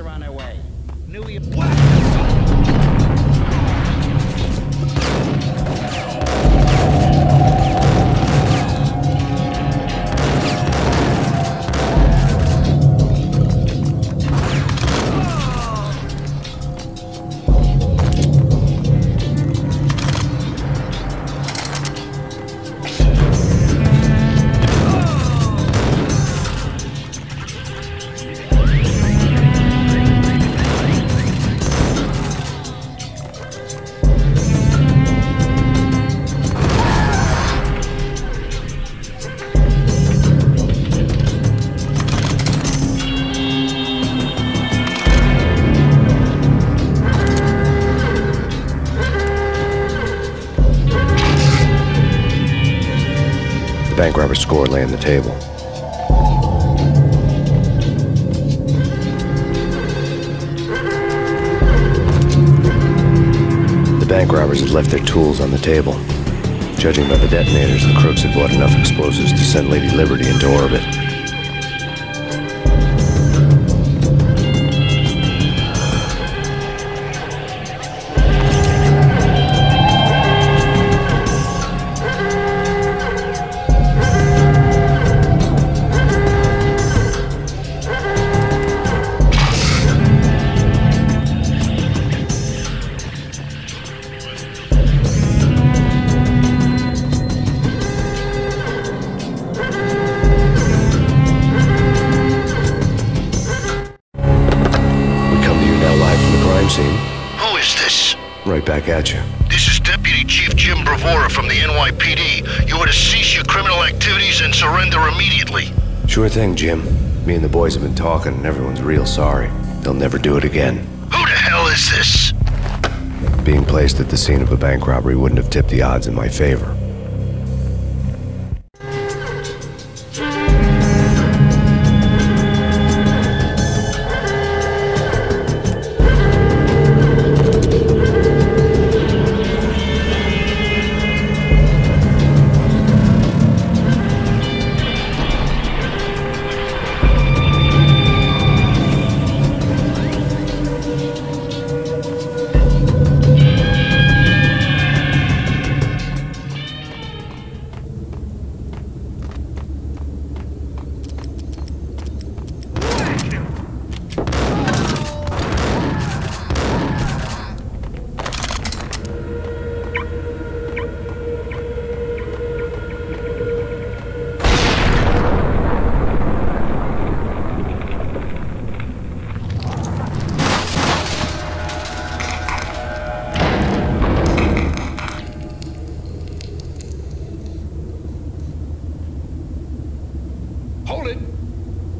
are on their way. Knew you. The bank robber's score lay on the table. The bank robbers had left their tools on the table. Judging by the detonators, the crooks had bought enough explosives to send Lady Liberty into orbit. Scene. Who is this? Right back at you. This is Deputy Chief Jim Bravura from the NYPD. You are to cease your criminal activities and surrender immediately. Sure thing, Jim. Me and the boys have been talking and everyone's real sorry. They'll never do it again. Who the hell is this? Being placed at the scene of a bank robbery wouldn't have tipped the odds in my favor. Hold it!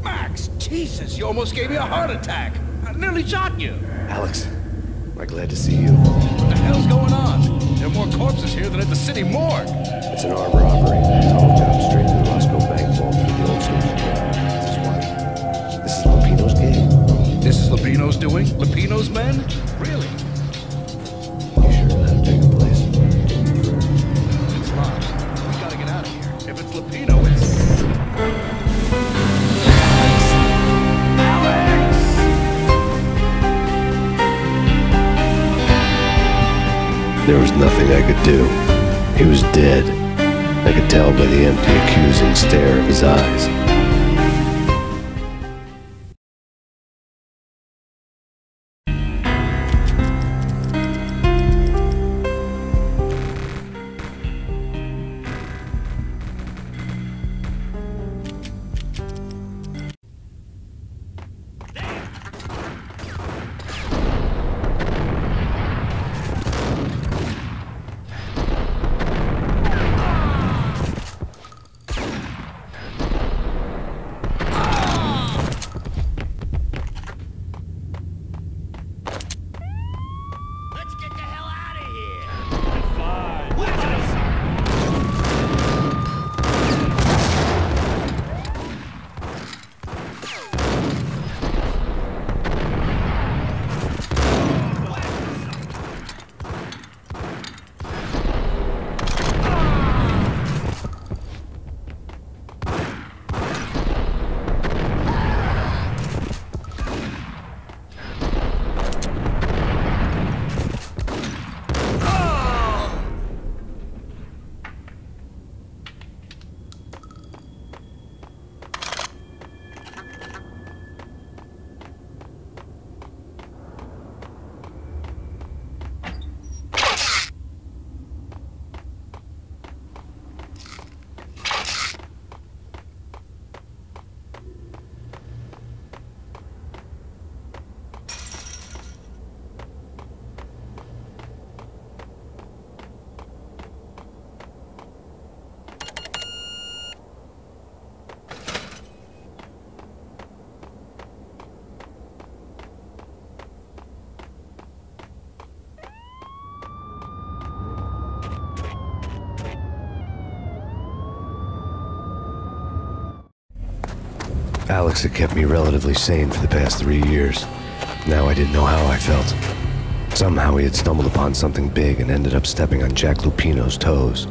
Max, Jesus, you almost gave me a heart attack. I nearly shot you. Alex, I'm glad to see you. What the hell's going on? There are more corpses here than at the city morgue. It's an armed robbery. Tunnel job straight to the Roscoe Bank vault through the old station. Just what? This is Lupino's game? This is Lupino's doing? Lupino's men? Really? You sure that'll take a place? It's locked. We gotta get out of here. If it's Lupino, it's... There was nothing I could do. He was dead. I could tell by the empty, accusing stare of his eyes. Alex had kept me relatively sane for the past 3 years. Now I didn't know how I felt. Somehow he had stumbled upon something big and ended up stepping on Jack Lupino's toes.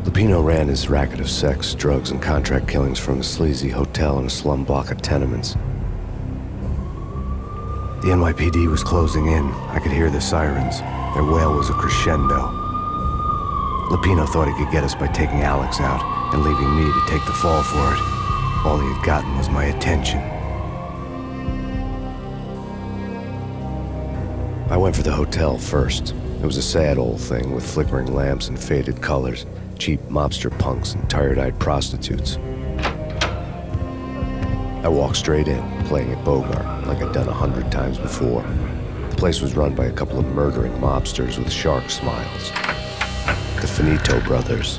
Lupino ran his racket of sex, drugs, and contract killings from a sleazy hotel in a slum block of tenements. The NYPD was closing in. I could hear the sirens. Their wail was a crescendo. Lupino thought he could get us by taking Alex out and leaving me to take the fall for it. All he had gotten was my attention. I went for the hotel first. It was a sad old thing with flickering lamps and faded colors, cheap mobster punks and tired-eyed prostitutes. I walked straight in, playing at Bogart, like I'd done 100 times before. The place was run by a couple of murdering mobsters with shark smiles. The Finito brothers.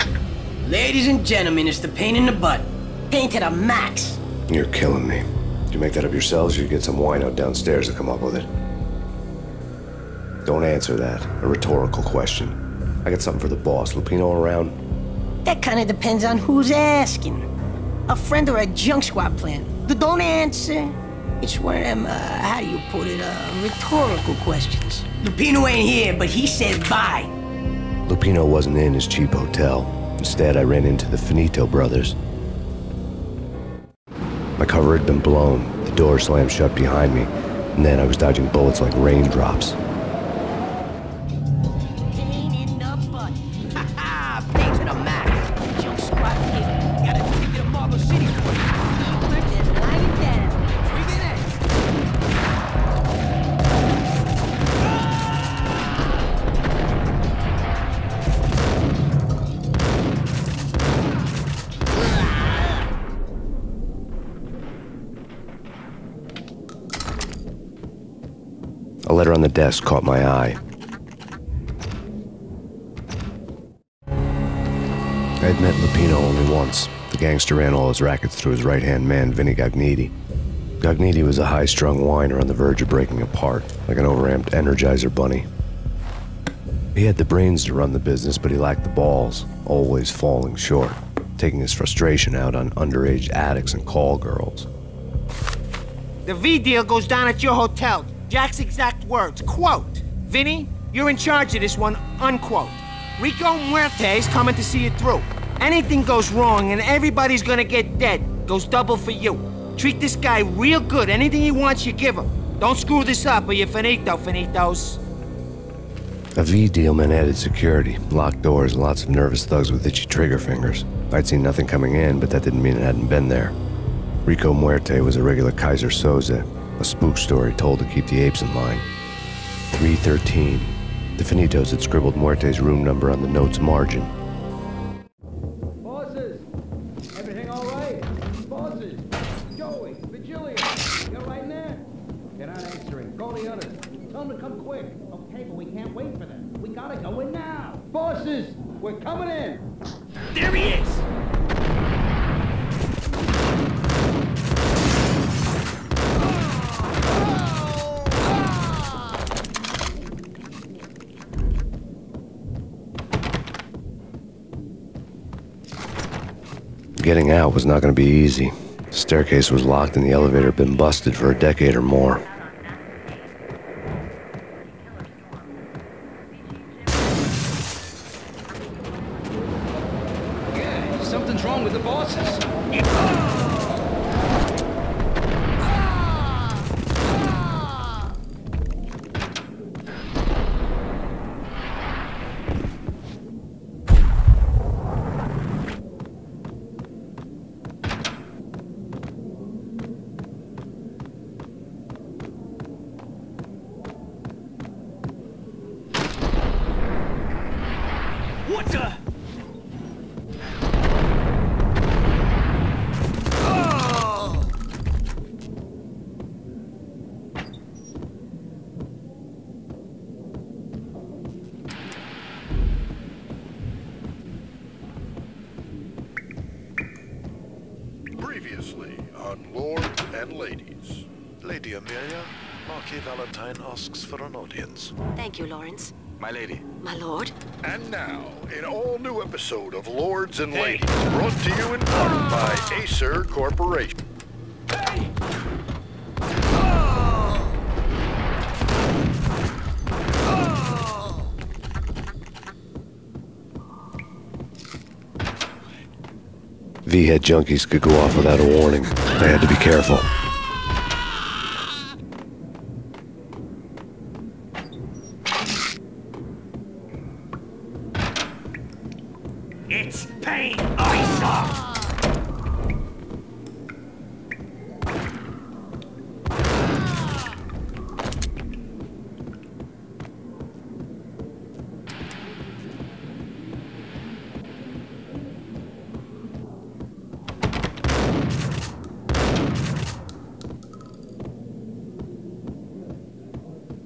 Ladies and gentlemen, it's the Payne in the butt. Payne to the max. You're killing me. Did you make that up yourselves, or you get some wino downstairs to come up with it? Don't answer that. A rhetorical question. I got something for the boss. Lupino around? That kind of depends on who's asking. A friend or a junk squad plan. Don't answer. It's one of them, how do you put it, rhetorical questions. Lupino ain't here, but he said bye. Lupino wasn't in his cheap hotel. Instead, I ran into the Finito brothers. My cover had been blown. The door slammed shut behind me, and then I was dodging bullets like raindrops. Payne in the butt. Ha ha! Payne to the max. Junk squad kid. Got a ticket to Marble City for you. Keep it, line it down. Bring it in. A letter on the desk caught my eye. I had met Lupino only once. The gangster ran all his rackets through his right-hand man, Vinny Gagniti. Gagniti was a high-strung whiner on the verge of breaking apart, like an overamped Energizer bunny. He had the brains to run the business, but he lacked the balls, always falling short, taking his frustration out on underage addicts and call girls. The V deal goes down at your hotel. Jack's exact words, quote, "Vinny, you're in charge of this one," unquote. Rico Muerte's coming to see it through. Anything goes wrong and everybody's gonna get dead. Goes double for you. Treat this guy real good. Anything he wants, you give him. Don't screw this up or you're finito, finitos. A V deal meant added security, locked doors, and lots of nervous thugs with itchy trigger fingers. I'd seen nothing coming in, but that didn't mean it hadn't been there. Rico Muerte was a regular Kaiser Soze, a spook story told to keep the apes in line. 313. The Finitos had scribbled Muerte's room number on the note's margin. Bosses! Everything all right? Bosses! Joey! Virgilia! You all right in there? They're not answering. Call the others. Tell them to come quick. Okay, but we can't wait for them. We gotta go in now. Bosses! We're coming in! There he is! Getting out was not going to be easy. The staircase was locked and the elevator had been busted for a decade or more. Yeah, something's wrong with the bosses. What the? Previously on Lords and Ladies. Lady Amelia, Marquis Valentine asks for an audience. Thank you, Lawrence. My lady. My lord? And now, an all-new episode of Lords and Ladies, brought to you in part by Acer Corporation. V-head junkies could go off without a warning. They had to be careful. It's Payne, I saw!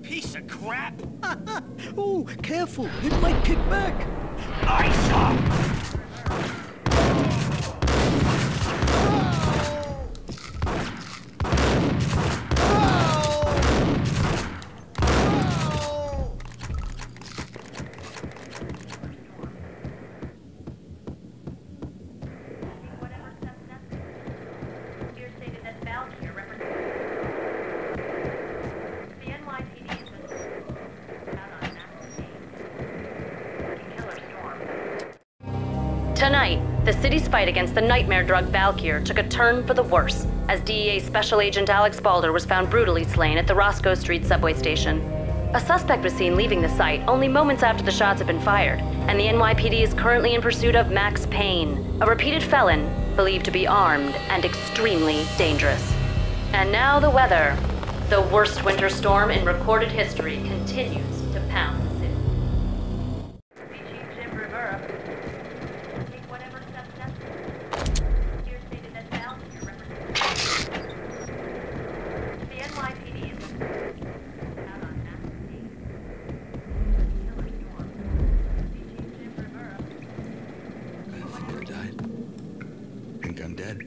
Piece of crap! Oh, careful! It might kick back! I saw! Tonight, the city's fight against the nightmare drug Valkyr took a turn for the worse, as DEA Special Agent Alex Balder was found brutally slain at the Roscoe Street subway station. A suspect was seen leaving the site only moments after the shots had been fired, and the NYPD is currently in pursuit of Max Payne, a repeated felon believed to be armed and extremely dangerous. And now the weather. The worst winter storm in recorded history continues to pound the city. Chief Jim Rivera. Take whatever steps necessary. Here stated that Valkyr represents the NYPD is out on Max Payne. Killer storm. Chief Jim Rivera. I think I died. Think I'm dead.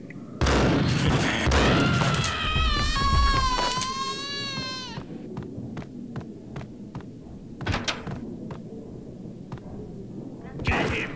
Get him!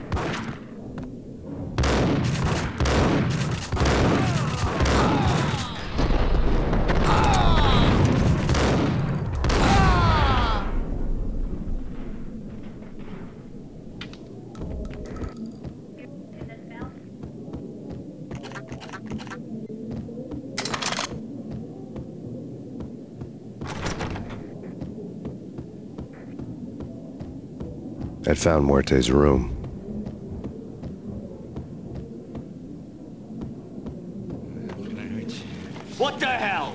I'd found Muerte's room. Can I hurt you? What the hell?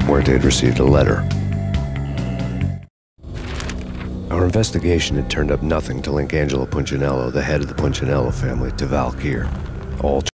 Muerte had received a letter. Our investigation had turned up nothing to link Angelo Punchinello, the head of the Punchinello family, to Valkyr. All